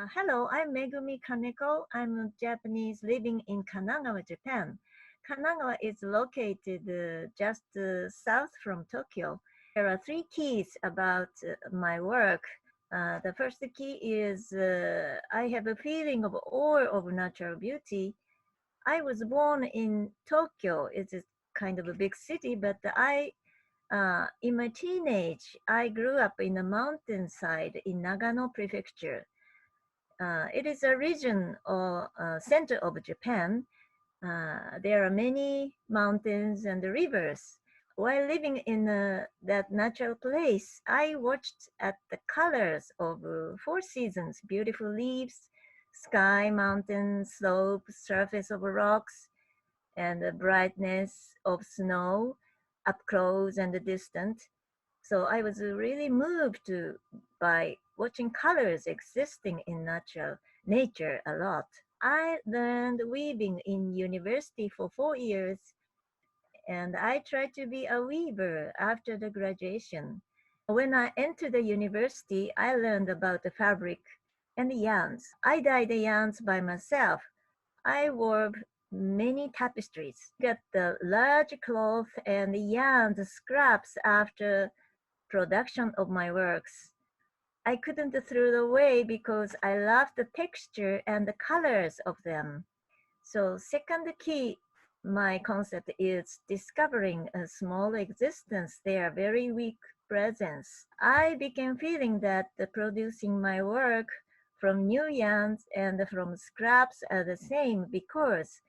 Hello, I'm Megumi Kaneko. I'm a Japanese living in Kanagawa, Japan. Kanagawa is located just south from Tokyo. There are three keys about my work. The first key is I have a feeling of awe of natural beauty. I was born in Tokyo. It's a kind of a big city, but in my teenage, I grew up in a mountainside in Nagano Prefecture. It is a region or center of Japan. There are many mountains and rivers. While living in that natural place, I watched at the colors of four seasons, beautiful leaves, sky, mountain, slope, surface of rocks, and the brightness of snow up close and distant. So I was really moved by watching colors existing in natural nature a lot. I learned weaving in university for 4 years, and I tried to be a weaver after the graduation. When I entered the university, I learned about the fabric and the yarns. I dyed the yarns by myself. I wove many tapestries, got the large cloth and yarn scraps after production of my works. I couldn't throw it away because I loved the texture and the colors of them. So second key, my concept is discovering a small existence, their very weak presence. I began feeling that the producing my work from new yarns and from scraps are the same because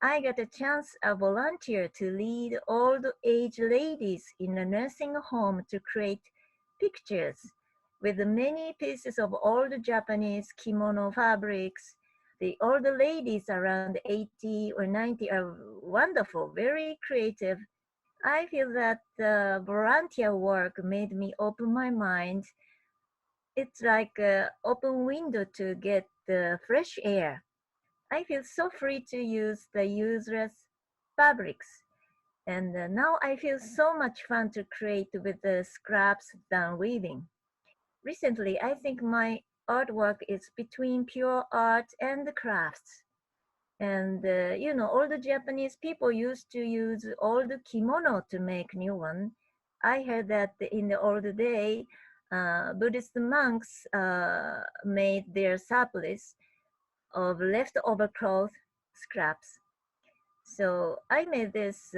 I got a chance a volunteer to lead old age ladies in a nursing home to create pictures with many pieces of old Japanese kimono fabrics. The older ladies around 80 or 90 are wonderful, very creative. I feel that the volunteer work made me open my mind. It's like an open window to get the fresh air. I feel so free to use the useless fabrics. And now I feel so much fun to create with the scraps than weaving. Recently, I think my artwork is between pure art and the crafts. And all the Japanese people used to use old kimono to make new one. I heard that in the old day, Buddhist monks made their surplice of leftover cloth scraps. So I made this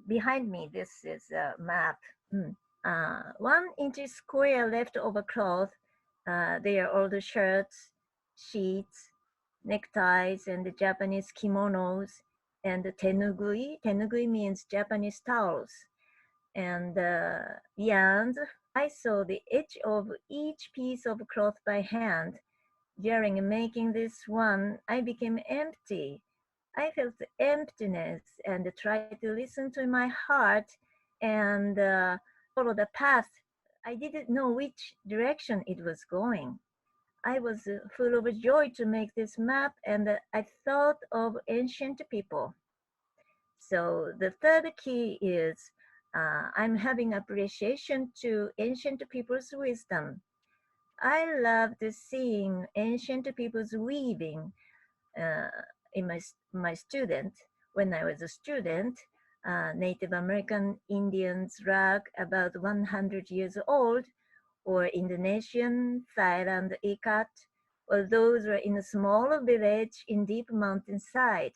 behind me. This is a map. 1 inch square leftover cloth. They are all the shirts, sheets, neckties, and the Japanese kimonos, and the tenugui. Tenugui means Japanese towels, and yarns. I saw the edge of each piece of cloth by hand. During making this one, I became empty. I felt emptiness and tried to listen to my heart and follow the path. I didn't know which direction it was going. I was full of joy to make this map, and I thought of ancient people. So the third key is I'm having appreciation to ancient people's wisdom. I loved seeing ancient people's weaving uh, in my student. When I was a student, Native American Indians rag about 100 years old, or Indonesian, Thailand, Ikat, or those were in a small village in deep mountainside.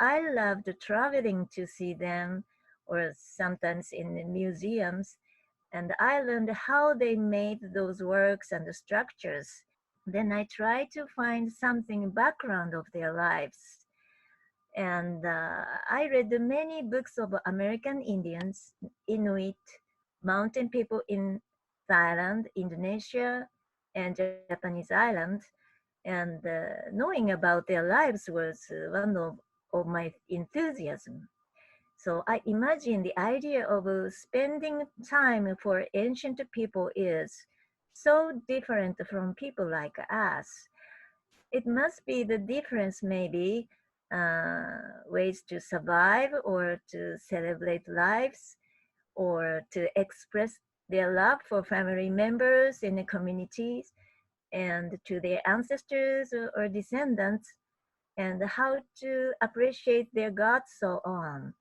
I loved traveling to see them, or sometimes in the museums, and I learned how they made those works and the structures. Then I tried to find something background of their lives. And I read many books of American Indians, Inuit, mountain people in Thailand, Indonesia, and Japanese island. And knowing about their lives was one of my enthusiasm. So I imagine the idea of spending time for ancient people is so different from people like us. It must be the difference, maybe, ways to survive or to celebrate lives or to express their love for family members in the communities. and to their ancestors or descendants, and how to appreciate their gods, so on.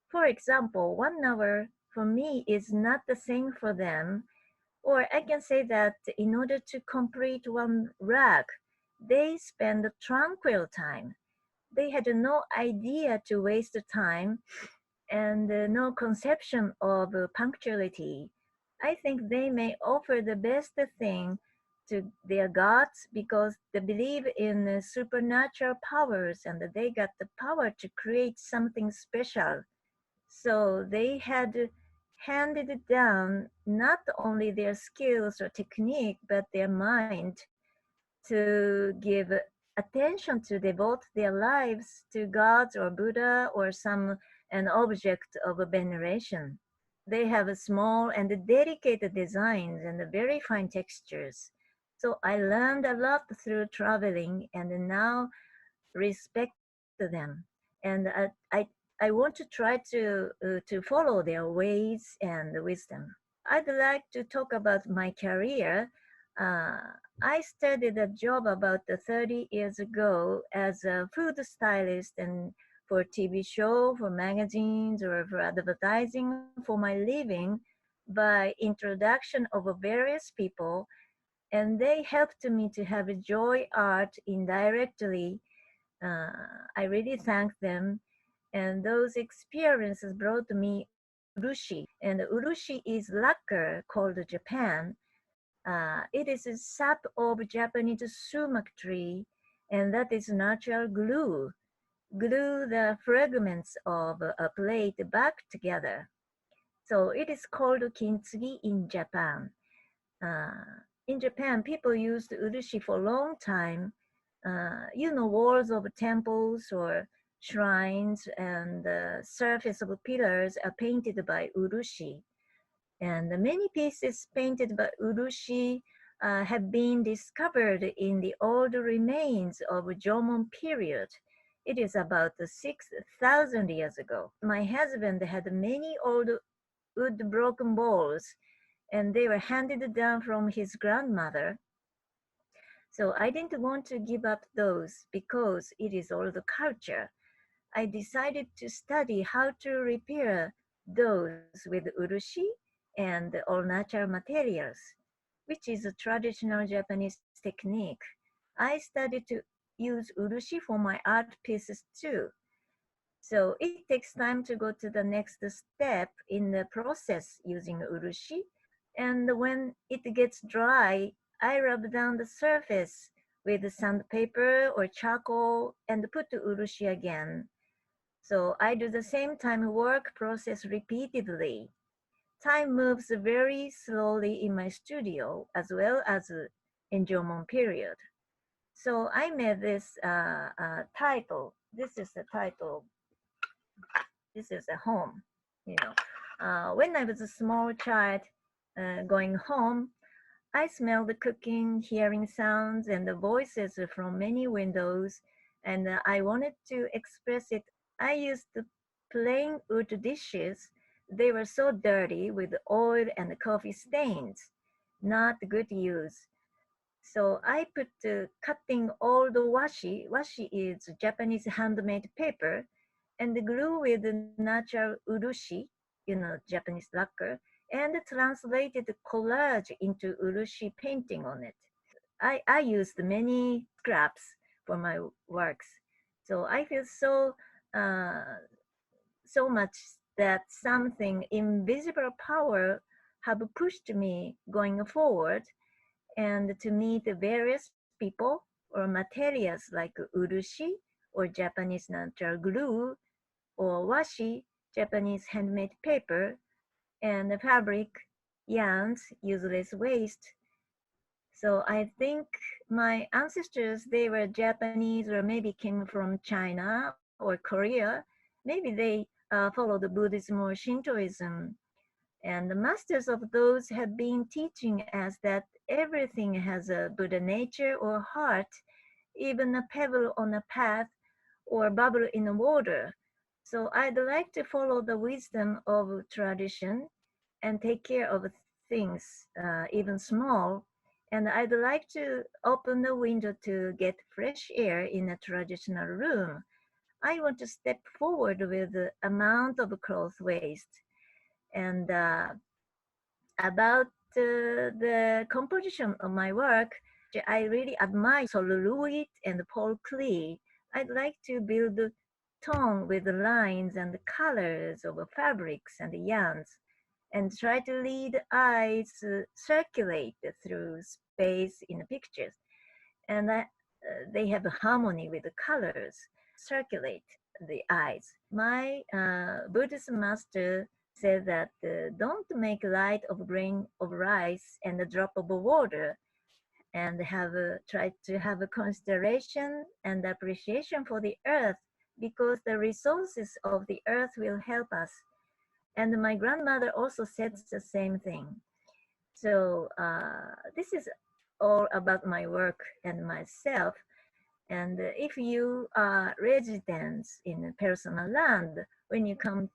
For example, 1 hour for me is not the same for them, or I can say that in order to complete one rag, they spend tranquil time. They had no idea to waste the time and no conception of punctuality. I think they may offer the best thing to their gods because they believe in supernatural powers and they got the power to create something special. So they had handed down not only their skills or technique, but their mind to give attention to devote their lives to gods or Buddha or some an object of veneration. They have small and dedicated designs and very fine textures. So I learned a lot through traveling and now respect them. And I want to try to follow their ways and wisdom. I'd like to talk about my career. Uh, I started a job about 30 years ago as a food stylist and for TV show, for magazines, or for advertising for my living by introduction of various people, and they helped me to have joy art indirectly. uh, I really thank them. And those experiences brought me urushi. And urushi is lacquer called Japan. It is a sap of Japanese sumac tree, and that is natural glue. Glue the fragments of a plate back together. So it is called kintsugi in Japan. In Japan, people used urushi for a long time. Walls of temples or shrines and the surface of pillars are painted by urushi. And many pieces painted by urushi have been discovered in the old remains of Jomon period. It is about 6,000 years ago. My husband had many old wood broken bowls, and they were handed down from his grandmother. So I didn't want to give up those because it is old culture. I decided to study how to repair those with urushi and all natural materials, which is a traditional Japanese technique. I studied to use urushi for my art pieces too. So it takes time to go to the next step in the process using urushi. And when it gets dry, I rub down the surface with sandpaper or charcoal and put the urushi again. So I do the same time work process repeatedly. Time moves very slowly in my studio as well as in Jomon period. So I made this title. This is the title. This is a home. When I was a small child going home, I smelled the cooking, hearing sounds and the voices from many windows, and I wanted to express it. I used plain wood dishes. They were so dirty with oil and coffee stains, not good use. So I put cutting all the washi. Washi is Japanese handmade paper, and glue with natural urushi, Japanese lacquer, and translated collage into urushi painting on it. I used many scraps for my works. So I feel uh, so much that something invisible power have pushed me going forward and to meet various people or materials like urushi or Japanese natural glue or washi, Japanese handmade paper, and fabric, yarns, useless waste. So I think my ancestors, they were Japanese or maybe came from China or Korea. Maybe they followed Buddhism or Shintoism. And the masters of those have been teaching us that everything has a Buddha nature or heart, even a pebble on a path or bubble in the water. So I'd like to follow the wisdom of tradition and take care of things, even small, And I'd like to open the window to get fresh air in a traditional room. I want to step forward with the amount of cloth waste. And about the composition of my work, I really admire Soloruit and Paul Klee. I'd like to build tone with the lines and the colors of fabrics and yarns, and try to lead eyes circulate through space in the pictures. And they have a harmony with the colors, circulate the eyes. My Buddhist master said that don't make light of grain of rice and a drop of water, and try to have a consideration and appreciation for the earth, because the resources of the earth will help us. And my grandmother also said the same thing. So this is all about my work and myself. And if you are residents in a personal land, when you come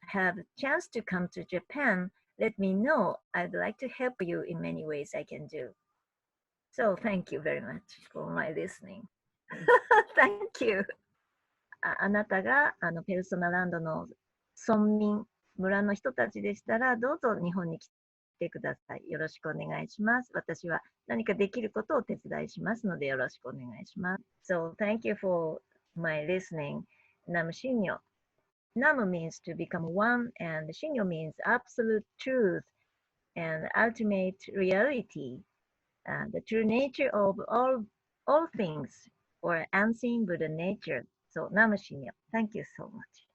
have chance to come to Japan, let me know. I'd like to help you in many ways I can do. So thank you very much for my listening. Thank you.あなたがペルソナランドの村民、村の人たちでしたら、どうぞ日本に来てください。よろしくお願いします。私は何かできることをお手伝いしますので、よろしくお願いします。So, thank you for my listening. Nam Shinyo. Nam means to become one, and Shinyo means absolute truth and ultimate reality, the true nature of all things, or unseen Buddha nature. So, Nam Shinyo. Thank you so much.